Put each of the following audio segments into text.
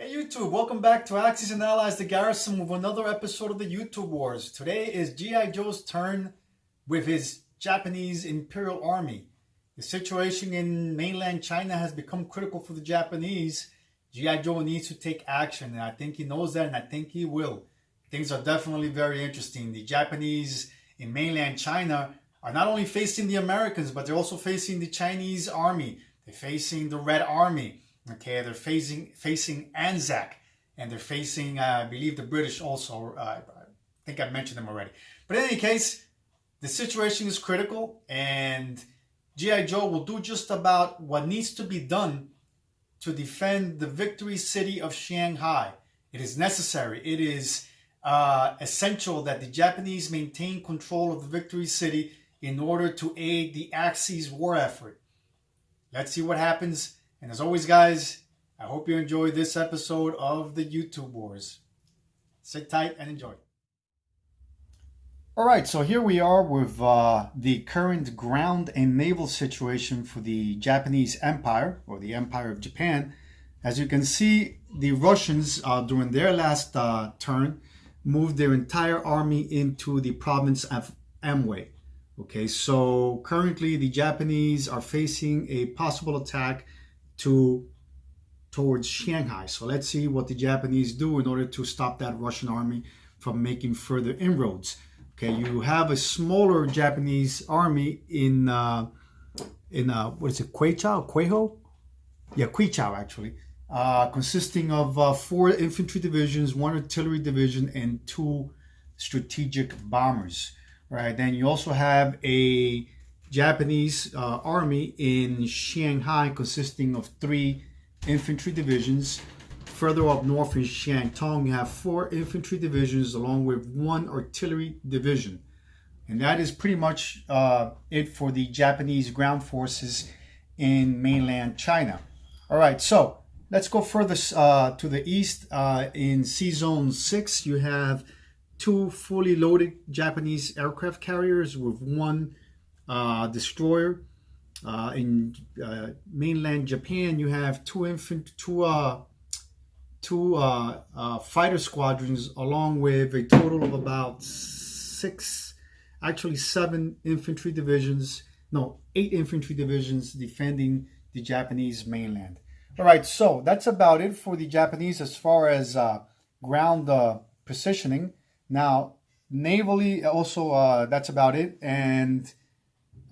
Hey YouTube, welcome back to Axis and Allies, the Garrison, with another episode of the YouTube Wars. Today is G.I. Joe's turn with his Japanese Imperial Army. The situation in mainland China has become critical for the Japanese. G.I. Joe needs to take action, and I think he knows that, and I think he will. Things are definitely very interesting. The Japanese in mainland China are not only facing the Americans, but they're also facing the Chinese army. They're facing the Red Army. Okay, they're facing Anzac, and they're facing, I believe, the British also. I think I mentioned them already. But in any case, the situation is critical, and G.I. Joe will do just about what needs to be done to defend the victory city of Shanghai. It is necessary. It is essential that the Japanese maintain control of the victory city in order to aid the Axis war effort. Let's see what happens. And as always, guys, I hope you enjoyed this episode of the YouTube Wars. Sit tight and enjoy. All right, so here we are with the current ground and naval situation for the Japanese Empire, or the Empire of Japan. As you can see, the Russians, during their last turn, moved their entire army into the province of Amwhe. Okay, so currently the Japanese are facing a possible attack towards Shanghai. So let's see what the Japanese do in order to stop that Russian army from making further inroads. Okay, you have a smaller Japanese army in what is it, Kweho? Yeah, Kwichao actually, consisting of 4 infantry divisions, 1 artillery division, and 2 strategic bombers. Right, then you also have a Japanese army in Shanghai consisting of 3 infantry divisions. Further up north in Shantung, you have 4 infantry divisions along with 1 artillery division. And that is pretty much it for the Japanese ground forces in mainland China. All right, so let's go further to the east. In C-Zone 6, you have 2 fully loaded Japanese aircraft carriers with 1 destroyer. In mainland Japan, you have 2 fighter squadrons, along with a total of about 7 infantry divisions. No, 8 infantry divisions defending the Japanese mainland. All right, so that's about it for the Japanese as far as ground positioning. Now, navally, also that's about it, and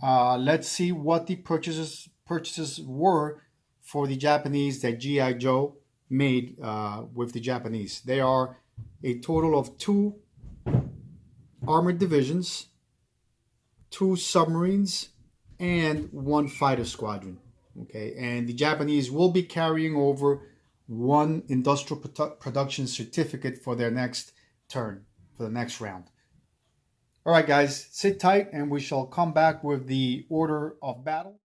let's see what the purchases were for the Japanese that G.I. Joe made with the Japanese. They are a total of 2 armored divisions, 2 submarines, and 1 fighter squadron. Okay, and the Japanese will be carrying over 1 industrial production certificate for their next turn, for the next round. All right, guys, sit tight and we shall come back with the order of battle.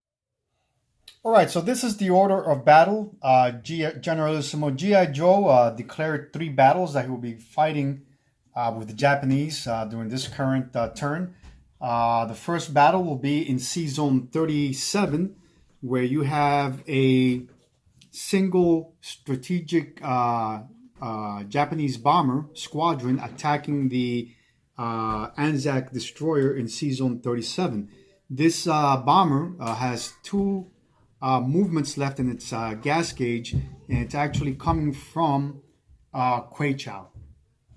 All right, so this is the order of battle. Generalissimo G.I. Joe declared 3 battles that he will be fighting with the Japanese during this current turn. The first battle will be in C-Zone 37, where you have a single strategic Japanese bomber squadron attacking the Anzac destroyer in C-Zone 37. This bomber has 2 movements left in its gas gauge, and it's actually coming from Kwichao.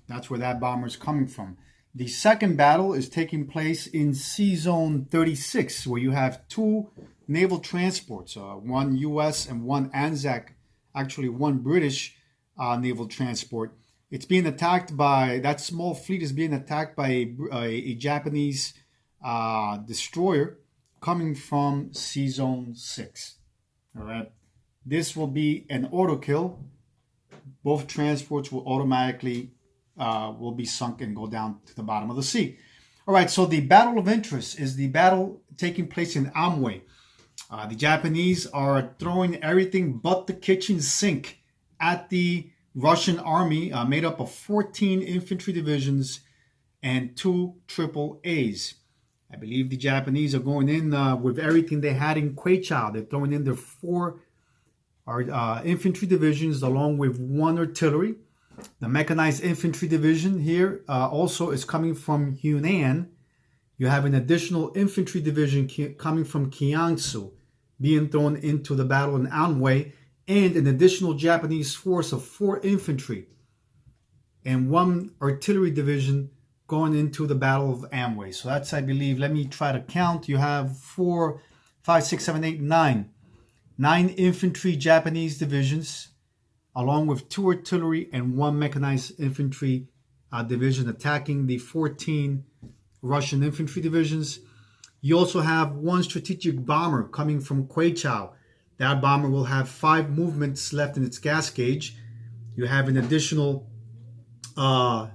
That's where that bomber is coming from. The second battle is taking place in C-Zone 36, where you have 2 naval transports, 1 U.S. and 1 Anzac, actually 1 British naval transport. It's being attacked by, that small fleet is being attacked by a Japanese destroyer coming from C-Zone 6. All right. This will be an auto kill. Both transports will automatically will be sunk and go down to the bottom of the sea. All right. So the battle of interest is the battle taking place in Amwhe. The Japanese are throwing everything but the kitchen sink at the Russian army, made up of 14 infantry divisions and 2 AAAs. I believe the Japanese are going in with everything they had in Kwichao. They're throwing in their 4 are infantry divisions along with 1 artillery. The mechanized infantry division here also is coming from Hunan. You have an additional infantry division coming from Kiangsu being thrown into the battle in Amwhe, and an additional Japanese force of 4 infantry and 1 artillery division going into the Battle of Amwhe. So that's, I believe, let me try to count. You have 4, 5, 6, 7, 8, 9. 9 infantry Japanese divisions, along with 2 artillery and 1 mechanized infantry division attacking the 14 Russian infantry divisions. You also have 1 strategic bomber coming from Kweichow. That bomber will have 5 movements left in its gas gauge. You have an additional, a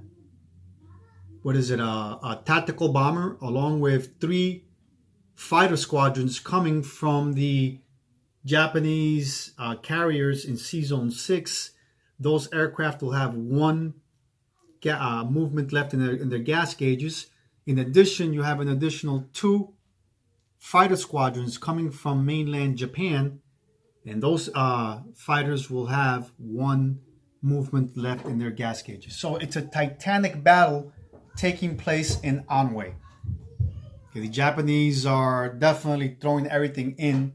tactical bomber, along with 3 fighter squadrons coming from the Japanese carriers in Sea Zone 6. Those aircraft will have 1 movement left in their gas gauges. In addition, you have an additional 2 fighter squadrons coming from mainland Japan, and those fighters will have 1 movement left in their gas gauges. So it's a titanic battle taking place in Amwhe. Okay, the Japanese are definitely throwing everything in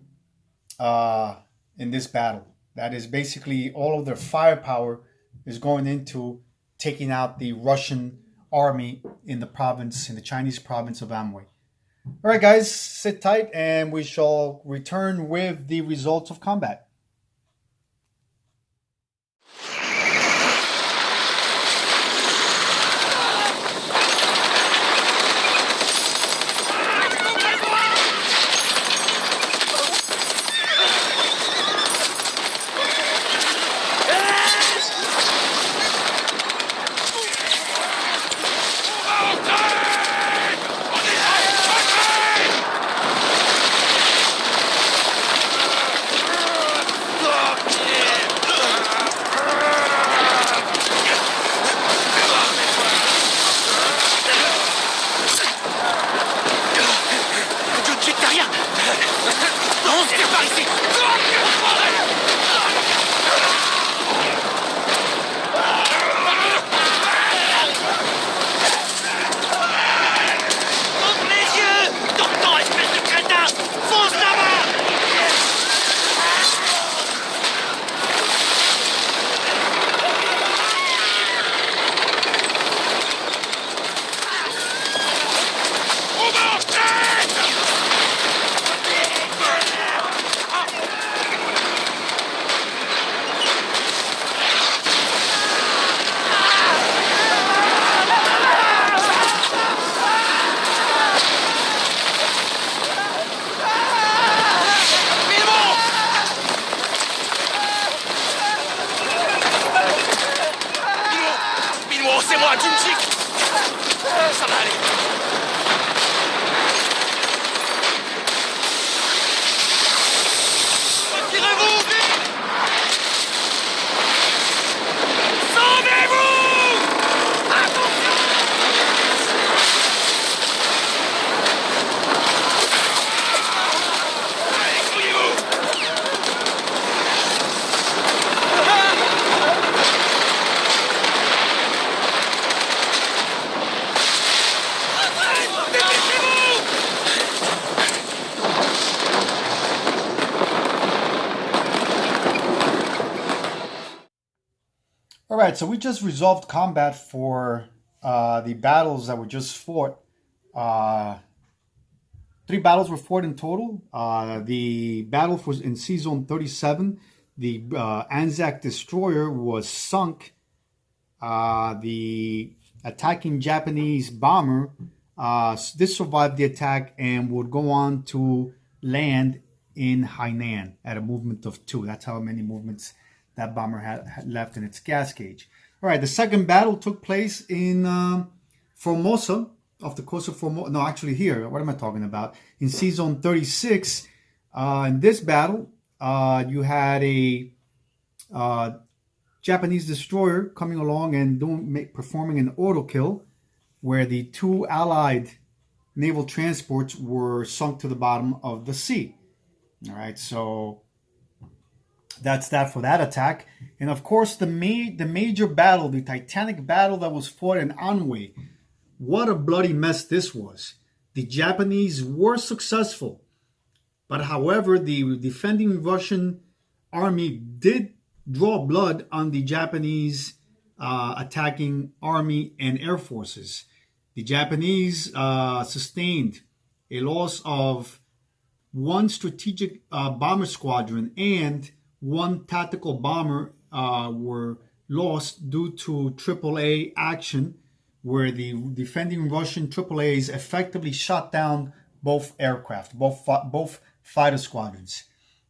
this battle. That is basically all of their firepower is going into taking out the Russian army in the Chinese province of Amwhe. All right, guys, sit tight and we shall return with the results of combat. All right, so we just resolved combat for the battles that were just fought. 3 battles were fought in total. The battle was in Sea Zone 37. The Anzac destroyer was sunk. The attacking Japanese bomber, this survived the attack and would go on to land in Hainan at a movement of 2. That's how many movements that bomber had left in its gas gauge. All right, the second battle took place in Formosa, off the coast of Formosa. No, actually here. What am I talking about? In Sea Zone 36. In this battle, you had a Japanese destroyer coming along and performing an auto kill, where the 2 Allied naval transports were sunk to the bottom of the sea. All right, so That's that for that attack. And of course, the major battle, the Titanic battle that was fought in Amwhe. What a bloody mess this was. The Japanese were successful, but however, the defending Russian army did draw blood on the Japanese attacking army and air forces. The Japanese sustained a loss of one strategic bomber squadron and one tactical bomber were lost due to AAA action, where the defending Russian AAAs effectively shot down both aircraft, both fighter squadrons.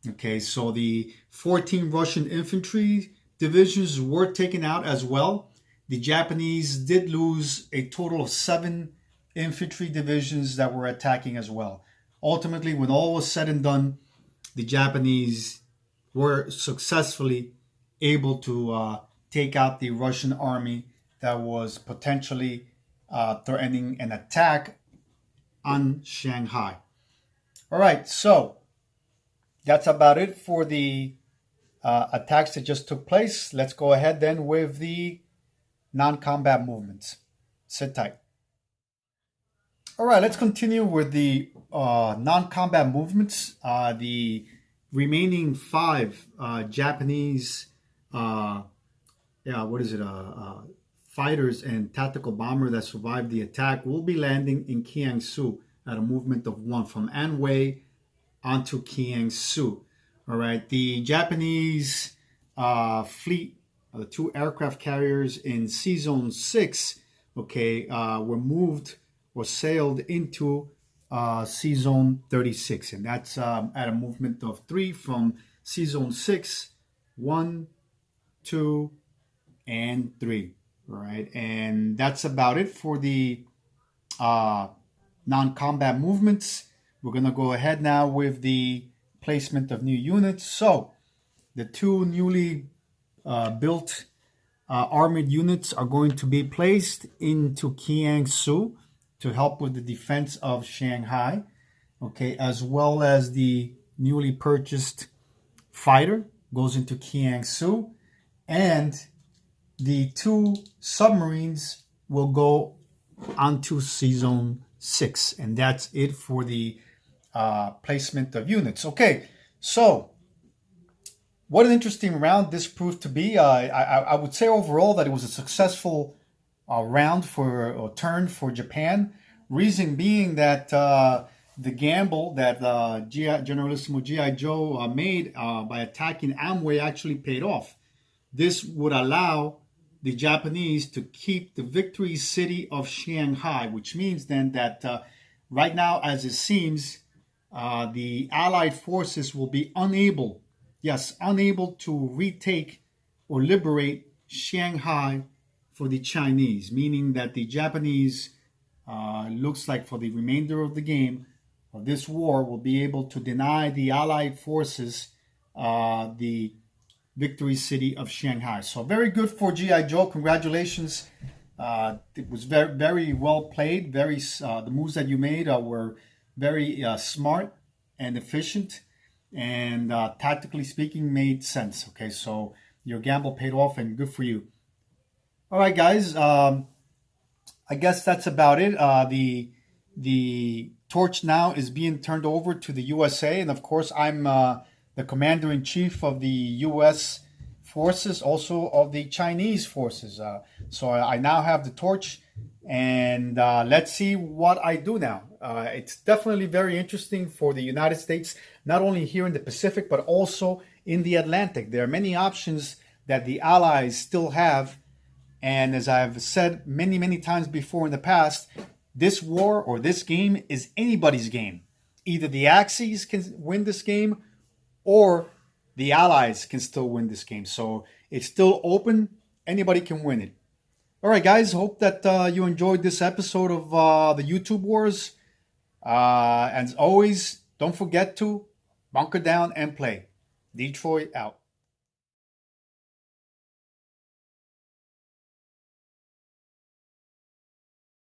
Okay, so the 14 Russian infantry divisions were taken out as well. The Japanese did lose a total of 7 infantry divisions that were attacking as well. Ultimately, when all was said and done, the Japanese were successfully able to take out the Russian army that was potentially threatening an attack on Shanghai. All right, so that's about it for the attacks that just took place. Let's go ahead then with the non-combat movements. Sit tight. All right, let's continue with the non-combat movements. The remaining 5 Japanese, fighters and tactical bomber that survived the attack will be landing in Kiangsu at a movement of 1 from Anhui onto Kiangsu. All right, the Japanese fleet, the 2 aircraft carriers in Sea Zone 6, were moved or sailed into Sea Zone 36, and that's at a movement of 3 from Sea Zone 6, 1, 2, and 3. All right, and that's about it for the non-combat movements. We're going to go ahead now with the placement of new units. So the 2 newly built armored units are going to be placed into Kiangsu to help with the defense of Shanghai, as well as the newly purchased fighter goes into Kiangsu, and the 2 submarines will go onto Sea Zone 6, and that's it for the placement of units. Okay, so what an interesting round this proved to be. I would say overall that it was a successful round or turn for Japan. Reason being that the gamble that Generalissimo G.I. Joe made by attacking Amwhe actually paid off. This would allow the Japanese to keep the victory city of Shanghai, which means then that right now, as it seems, the Allied forces will be unable to retake or liberate Shanghai for the Chinese, meaning that the Japanese, looks like for the remainder of the game of this war, will be able to deny the Allied forces the victory city of Shanghai. So very good for G.I. Joe. Congratulations. It was very, very well played. The moves that you made were very smart and efficient, and tactically speaking made sense. Okay, so your gamble paid off, and good for you. All right, guys. I guess that's about it. The torch now is being turned over to the USA, and of course, I'm the commander-in-chief of the U.S. forces, also of the Chinese forces. So I now have the torch, and let's see what I do now. It's definitely very interesting for the United States, not only here in the Pacific, but also in the Atlantic. There are many options that the Allies still have. And as I've said many, many times before in the past, this war or this game is anybody's game. Either the Axis can win this game, or the Allies can still win this game. So it's still open. Anybody can win it. All right, guys. Hope that you enjoyed this episode of the YouTube Wars. And as always, don't forget to bunker down and play. Detroit out.